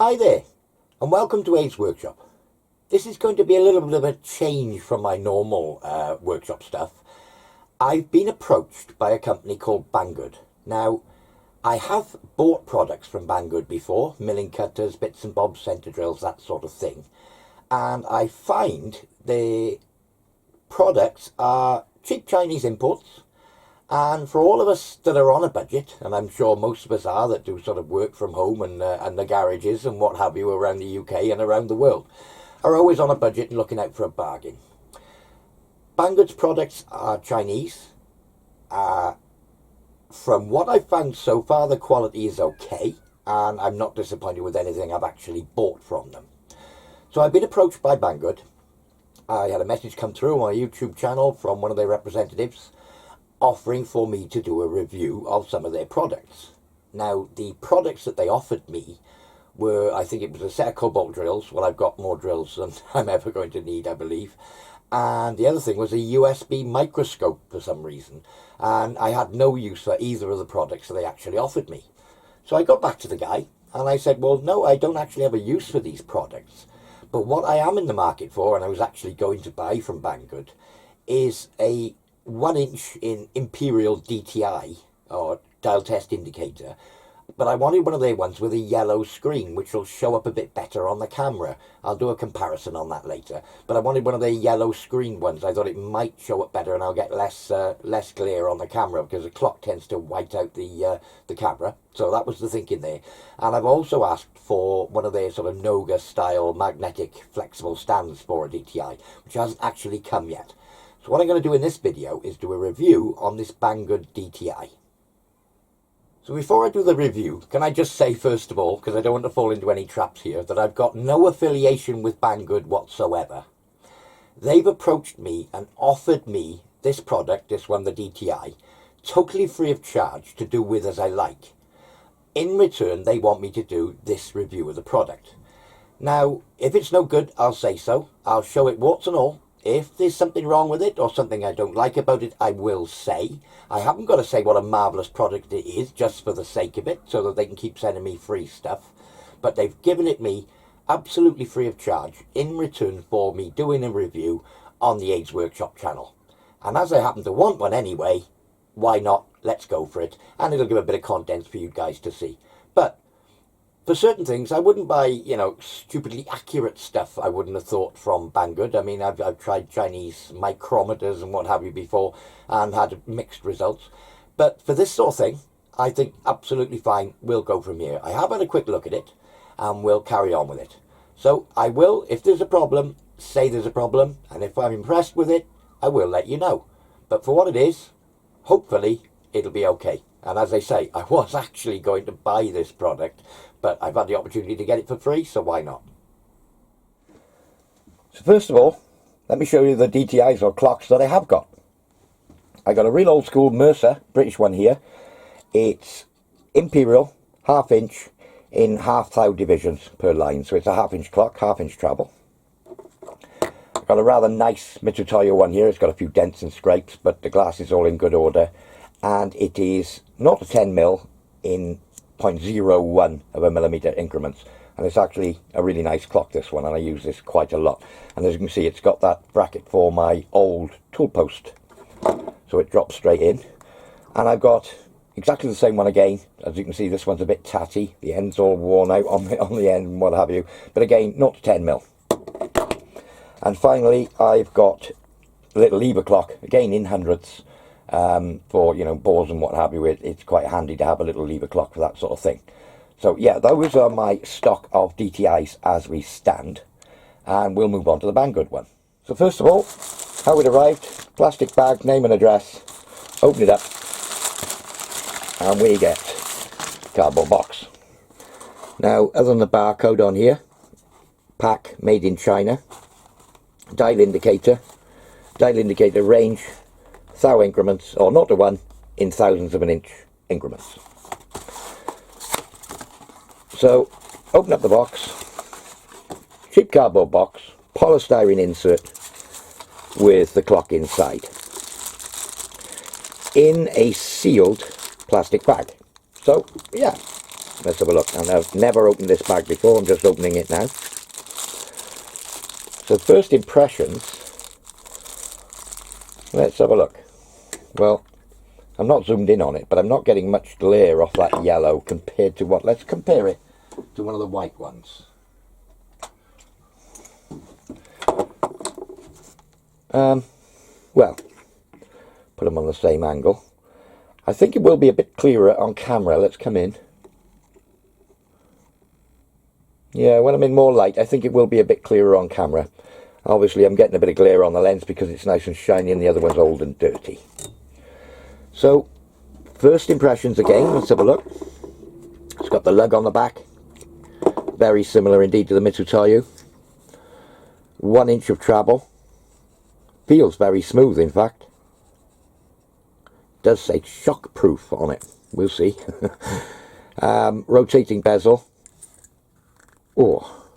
Hi there, and welcome to Abe's Workshop. This is going to be a little bit of a change from my normal workshop stuff. I've been approached by a company called Banggood. Now, I have bought products from Banggood before, milling cutters, bits and bobs, centre drills, that sort of thing. And I find the products are cheap Chinese imports. And for all of us that are on a budget, and I'm sure most of us are, that do sort of work from home and the garages and what have you around the UK and around the world, are always on a budget and looking out for a bargain. Banggood's products are Chinese. From what I've found so far, the quality is okay, and I'm not disappointed with anything I've actually bought from them. So I've been approached by Banggood. I had a message come through on my YouTube channel from one of their representatives, offering for me to do a review of some of their products. Now, the products that they offered me were, I think it was a set of cobalt drills. Well, I've got more drills than I'm ever going to need, I believe. And the other thing was a USB microscope for some reason. And I had no use for either of the products that they actually offered me. So I got back to the guy and I said, well, no, I don't actually have a use for these products. But what I am in the market for, and I was actually going to buy from Banggood, is a 1-inch in Imperial DTI, or dial test indicator, but I wanted one of their ones with a yellow screen, which will show up a bit better on the camera. I'll do a comparison on that later, but I wanted one of their yellow screen ones. I thought it might show up better and I'll get less glare on the camera, because the clock tends to white out the camera. So that was the thinking there. And I've also asked for one of their sort of Noga style magnetic flexible stands for a DTI, which hasn't actually come yet. So what I'm going to do in this video is do a review on this Banggood DTI. So before I do the review, can I just say first of all, because I don't want to fall into any traps here, that I've got no affiliation with Banggood whatsoever. They've approached me and offered me this product, this one, the DTI, totally free of charge to do with as I like. In return, they want me to do this review of the product. Now, if it's no good, I'll say so. I'll show it warts and all. If there's something wrong with it or something I don't like about it, I will say. I haven't got to say what a marvellous product it is just for the sake of it, so that they can keep sending me free stuff. But they've given it me absolutely free of charge in return for me doing a review on the Abe's Workshop channel. And as I happen to want one anyway, why not? Let's go for it. And it'll give a bit of content for you guys to see. But for certain things, I wouldn't buy, you know, stupidly accurate stuff I wouldn't have thought from Banggood. I mean, I've tried Chinese micrometers and what have you before and had mixed results. But for this sort of thing, I think absolutely fine. We'll go from here. I have had a quick look at it and we'll carry on with it. So I will, if there's a problem, say there's a problem. And if I'm impressed with it, I will let you know. But for what it is, hopefully it'll be okay. And as I say, I was actually going to buy this product, but I've had the opportunity to get it for free, so why not? So first of all, let me show you the DTIs or clocks that I have got. I got a real old school Mercer, British one here. It's Imperial, 1/2 inch in half thou divisions per line. So it's a 1/2 inch clock, 1/2 inch travel. I've got a rather nice Mitutoyo one here. It's got a few dents and scrapes, but the glass is all in good order. And it is 0 to 10 mil in 0.01 of a millimetre increments. And it's actually a really nice clock, this one, and I use this quite a lot. And as you can see, it's got that bracket for my old tool post. So it drops straight in. And I've got exactly the same one again. As you can see, this one's a bit tatty. The end's all worn out on the end and what have you. But again, 0 to 10 mil. And finally, I've got a little lever clock, again in hundredths. For, you know, bores and what have you. It's quite handy to have a little lever clock for that sort of thing. So yeah, those are my stock of DTIs as we stand, and we'll move on to the Banggood one. So first of all, how it arrived: plastic bag, name and address, open it up, and we get cardboard box. Now, other than the barcode on here, pack made in China, dial indicator range, thou increments, or 0 to 1 in thousandths of an inch increments. So open up the box, cheap cardboard box, polystyrene insert with the clock inside in a sealed plastic bag. So yeah, let's have a look. And I've never opened this bag before, I'm just opening it now. So first impressions, let's have a look. Well, I'm not zoomed in on it, but I'm not getting much glare off that yellow compared to what, let's compare it to one of the white ones. Well, put them on the same angle. I think it will be a bit clearer on camera. Let's come in. Yeah, when I'm in more light, I think it will be a bit clearer on camera. Obviously, I'm getting a bit of glare on the lens because it's nice and shiny and the other one's old and dirty. So, first impressions again, let's have a look. It's got the lug on the back. Very similar indeed to the Mitsutayu. 1 inch of travel. Feels very smooth, in fact. Does say shock-proof on it. We'll see. Rotating bezel. Oh.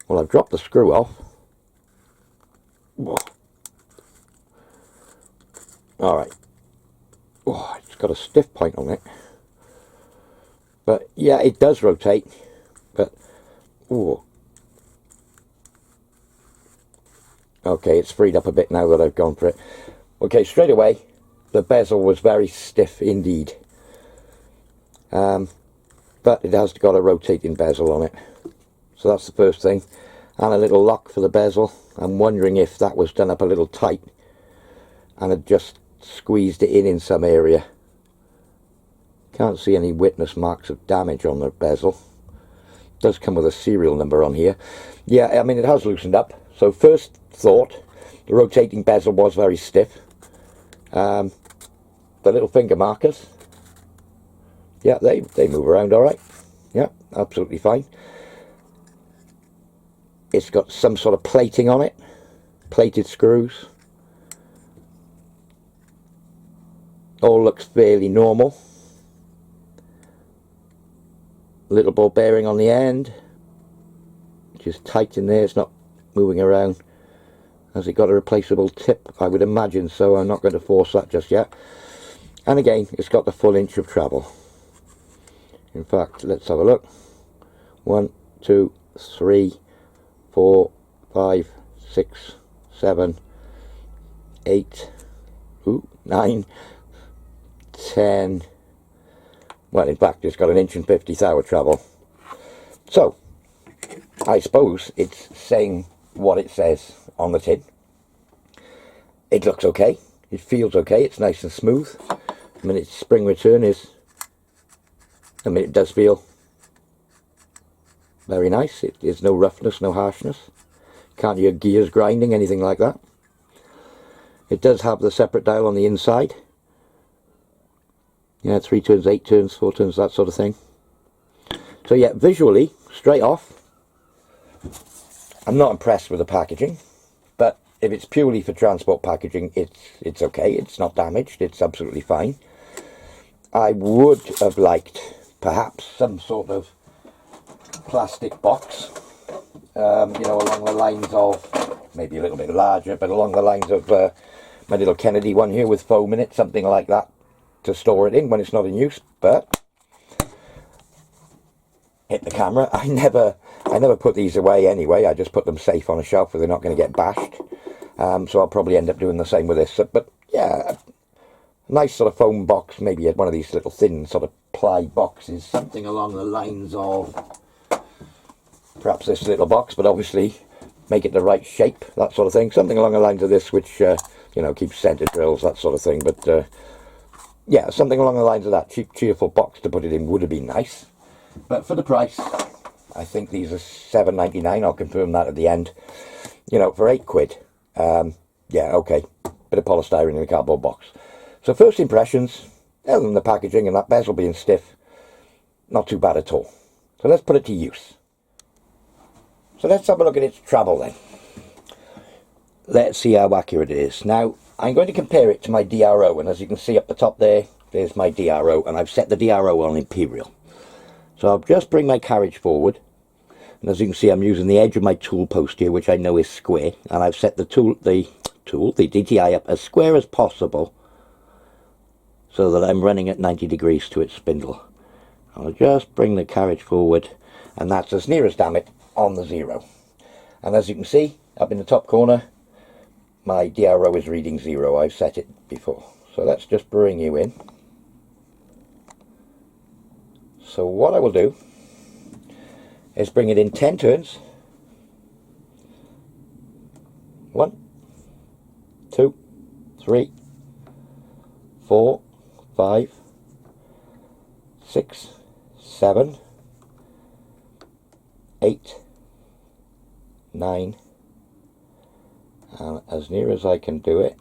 Well, I've dropped the screw off. Alright. Oh, it's got a stiff point on it. But, yeah, it does rotate. But, oh. Okay, it's freed up a bit now that I've gone for it. Okay, straight away, the bezel was very stiff indeed. But it has got a rotating bezel on it. So that's the first thing. And a little lock for the bezel. I'm wondering if that was done up a little tight and had just squeezed it in some area. Can't see any witness marks of damage on the bezel. It does come with a serial number on here. Yeah, I mean, it has loosened up. So first thought, the rotating bezel was very stiff. The little finger markers, yeah, they move around all right. Yeah, absolutely fine. It's got some sort of plating on it, plated screws. All looks fairly normal. Little ball bearing on the end, which is tight in there, it's not moving around. Has it got a replaceable tip? I would imagine so. I'm not going to force that just yet. And again, it's got the full inch of travel. In fact, let's have a look. 1, 2, 3, 4, 5, 6, 7, 8, 9, 10. Well, in fact, it's got 1 inch and 50 travel. So, I suppose it's saying what it says on the tin. It looks okay. It feels okay. It's nice and smooth. I mean, its spring return is, I mean, it does feel very nice. There's no roughness, no harshness. Can't hear gears grinding, anything like that. It does have the separate dial on the inside. Yeah, 3 turns, 8 turns, 4 turns, that sort of thing. So yeah, visually, straight off, I'm not impressed with the packaging, but if it's purely for transport packaging, it's okay. It's not damaged. It's absolutely fine. I would have liked perhaps some sort of plastic box, you know, along the lines of, maybe a little bit larger, but along the lines of my little Kennedy one here with foam in it, something like that to store it in when it's not in use. But hit the camera. I never put these away anyway. I just put them safe on a shelf where they're not going to get bashed. So I'll probably end up doing the same with this. But yeah, a nice sort of foam box, maybe one of these little thin sort of ply boxes, something along the lines of perhaps this little box, but obviously make it the right shape, that sort of thing. Something along the lines of this, which you know, keeps center drills, that sort of thing. But yeah, something along the lines of that cheap, cheerful box to put it in would have been nice. But for the price, I think these are £7.99. I'll confirm that at the end. You know, for £8. Yeah, okay. Bit of polystyrene in a cardboard box. So first impressions, other than the packaging and that bezel being stiff, not too bad at all. So let's put it to use. So let's have a look at its travel then. Let's see how accurate it is. Now, I'm going to compare it to my DRO, and as you can see up the top there, there's my DRO, and I've set the DRO on Imperial. So I'll just bring my carriage forward, and as you can see, I'm using the edge of my tool post here, which I know is square, and I've set the DTI up as square as possible, so that I'm running at 90 degrees to its spindle. I'll just bring the carriage forward, and that's as near as damn it on the 0. And as you can see, up in the top corner, my DRO is reading 0. I've set it before. So let's just bring you in. So what I will do is bring it in 10 turns. 1, 2, 3, 4, 5, 6, 7, 8, 9, and as near as I can do it,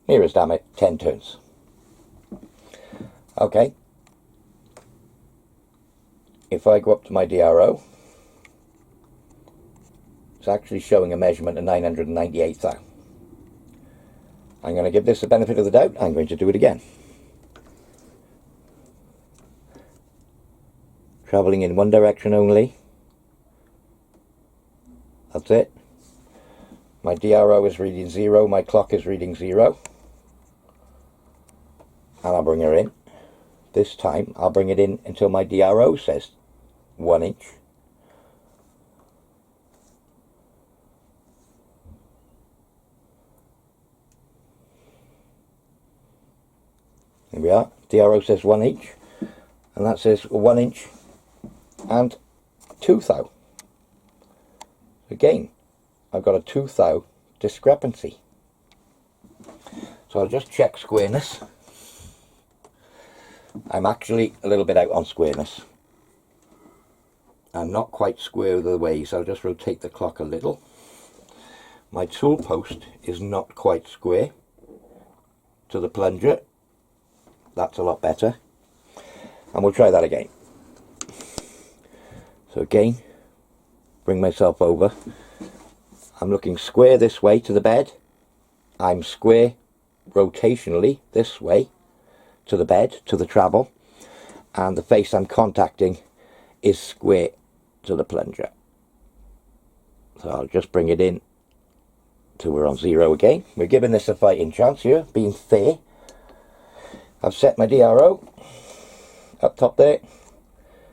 near as damn it, 10 turns. Okay. If I go up to my DRO, it's actually showing a measurement of 998 thou. I'm going to give this the benefit of the doubt. I'm going to do it again. Travelling in one direction only. That's it. My DRO is reading 0. My clock is reading 0. And I'll bring her in. This time I'll bring it in until my DRO says 1 inch. Here we are. DRO says 1 inch, and that says 1 inch and 2 thou. Again, I've got a 2 thou discrepancy. So I'll just check squareness. I'm actually a little bit out on squareness. I'm not quite square the way, so I'll just rotate the clock a little. My tool post is not quite square to the plunger. That's a lot better. And we'll try that again. So again, bring myself over. I'm looking square this way to the bed. I'm square rotationally this way to the bed, to the travel. And the face I'm contacting is square to the plunger. So I'll just bring it in till we're on 0 again. We're giving this a fighting chance here, being fair. I've set my DRO up top there,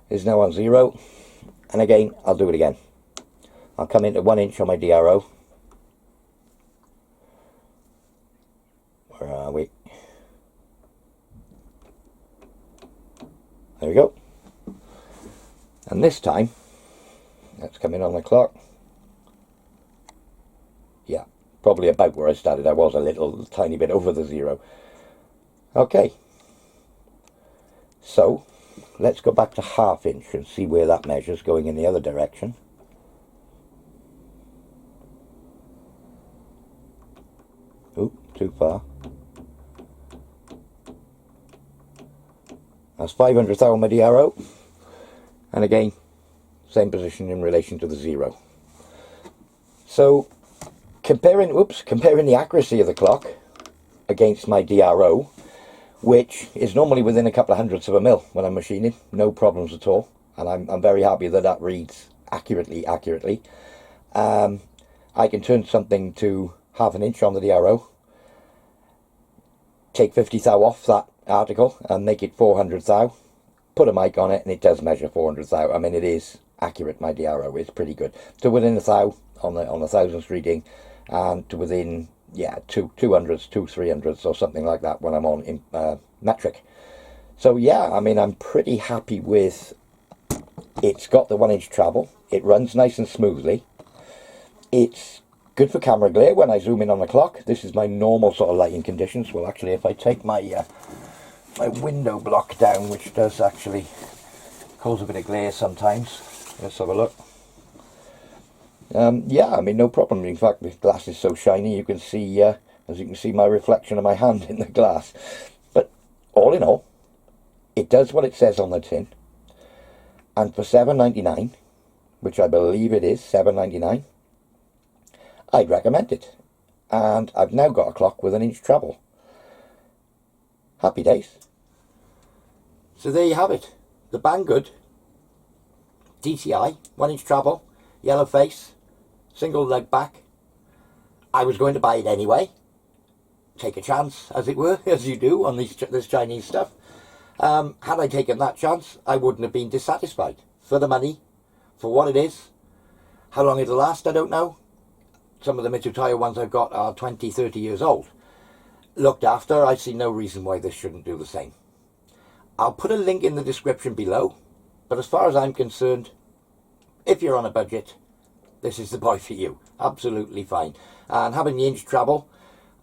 is now on 0, and again I'll do it again. I'll come into 1 inch on my DRO. Where are we? There we go. And this time, let's come in on the clock. Yeah, probably about where I started. I was a little tiny bit over the 0. Okay, so let's go back to 1/2 inch and see where that measures going in the other direction. Ooh, too far. That's 500 thou on my DRO, and again, same position in relation to the 0. So comparing the accuracy of the clock against my DRO, which is normally within a couple of hundredths of a mil when I'm machining, no problems at all, and I'm very happy that that reads accurately. I can turn something to 1/2 inch on the DRO, take 50 thou off that article and make it 400 thou, put a mic on it, and it does measure 400 thou. I mean, it is accurate. My DRO is pretty good to within a thou on the thousandths reading, and to within 200ths, 300ths or something like that when I'm on metric. So yeah, I mean, I'm pretty happy with it's got the 1 inch travel. It runs nice and smoothly. It's good for camera glare when I zoom in on the clock. This is my normal sort of lighting conditions. Well, actually, if I take my my window block down, which does actually cause a bit of glare sometimes. Let's have a look. Yeah, I mean, no problem. In fact, the glass is so shiny, you can see, as you can see, my reflection of my hand in the glass. But all in all, it does what it says on the tin. And for $7.99, which I believe it is, $7.99, I'd recommend it. And I've now got a clock with 1 inch travel. Happy days. So there you have it. The Banggood DTI, 1 inch travel, yellow face, single leg back. I was going to buy it anyway. Take a chance, as it were, as you do on this Chinese stuff. Had I taken that chance, I wouldn't have been dissatisfied. For the money, for what it is, how long it'll last, I don't know. Some of the Mitsutaya ones I've got are 20, 30 years old. Looked after, I see no reason why this shouldn't do the same. I'll put a link in the description below, but as far as I'm concerned, if you're on a budget, this is the boy for you. Absolutely fine. And having the inch travel,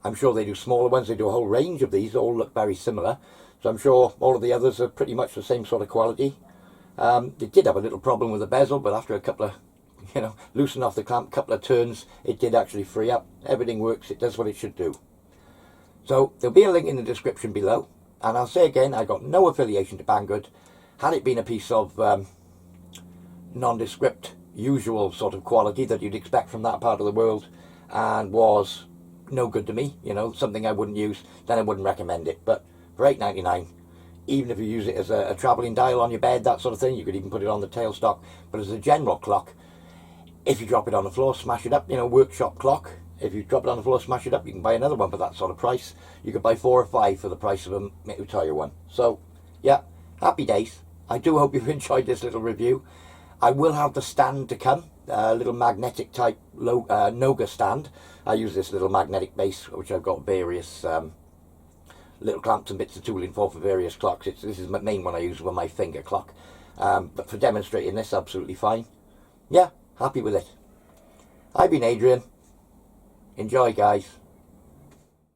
I'm sure they do smaller ones. They do a whole range of these. All look very similar. So I'm sure all of the others are pretty much the same sort of quality. They did have a little problem with the bezel, but after a couple of, loosen off the clamp, couple of turns, it did actually free up. Everything works. It does what it should do. So there'll be a link in the description below. And I'll say again, I got no affiliation to Banggood. Had it been a piece of nondescript, usual sort of quality that you'd expect from that part of the world and was no good to me, something I wouldn't use, then I wouldn't recommend it. But for $8.99, even if you use it as a travelling dial on your bed, that sort of thing, you could even put it on the tailstock. But as a general clock, if you drop it on the floor, smash it up, workshop clock. If you drop it on the floor, smash it up, you can buy another one for that sort of price. You could buy 4 or 5 for the price of a Mitsutaya one. So, yeah, happy days. I do hope you've enjoyed this little review. I will have the stand to come, a little magnetic type Noga stand. I use this little magnetic base, which I've got various little clamps and bits of tooling for various clocks. This is the main one I use with my finger clock. But for demonstrating this, absolutely fine. Yeah, happy with it. I've been Adrian. Enjoy, guys.